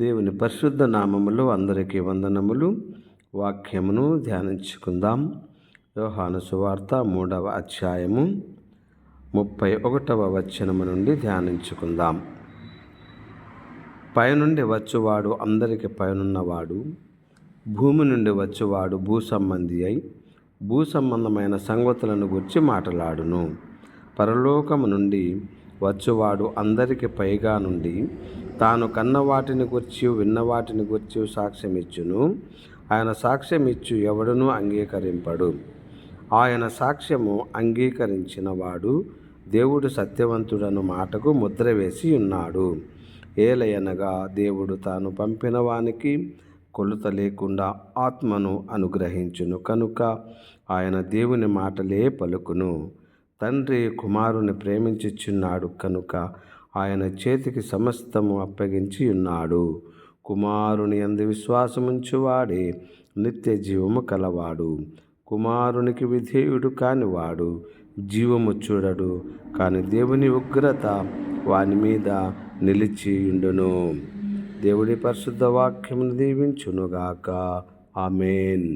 దేవుని పరిశుద్ధ నామములో అందరికీ వందనములు. వాక్యమును ధ్యానించుకుందాం. యోహాను సువార్త 3వ అధ్యాయము 31వ వచనము నుండి ధ్యానించుకుందాం. పైనుండి వచ్చువాడు అందరికి పైనున్నవాడు, భూమి నుండి వచ్చువాడు భూసంబంధి అయి భూసంబంధమైన సంగతులను గురించి మాట్లాడును. పరలోకము నుండి వచ్చువాడు అందరికి పైగా నుండి తాను కన్న వాటిని గురించి విన్న వాటిని గురించి సాక్ష్యమిచ్చును. ఆయన సాక్ష్యమిచ్చు ఎవడునూ అంగీకరింపడు. ఆయన సాక్ష్యము అంగీకరించిన వాడు దేవుడు సత్యవంతుడను మాటకు ముద్ర వేసి ఉన్నాడు. ఏలయనగా దేవుడు తాను పంపిన వానికి కొలుత లేకుండా ఆత్మను అనుగ్రహించును కనుక ఆయన దేవుని మాటలే పలుకును. తండ్రి కుమారుని ప్రేమించుచున్నాడు కనుక ఆయన చేతికి సమస్తము అప్పగించి ఉన్నాడు. కుమారుని యందు విశ్వాసముంచువాడే నిత్య జీవము కలవాడు. కుమారునికి విధేయుడు కానివాడు జీవము చూడడు, కానీ దేవుని ఉగ్రత వాని మీద నిలిచియుండును. దేవుడి పరిశుద్ధ వాక్యమును దీవించునుగాక. ఆమేన్.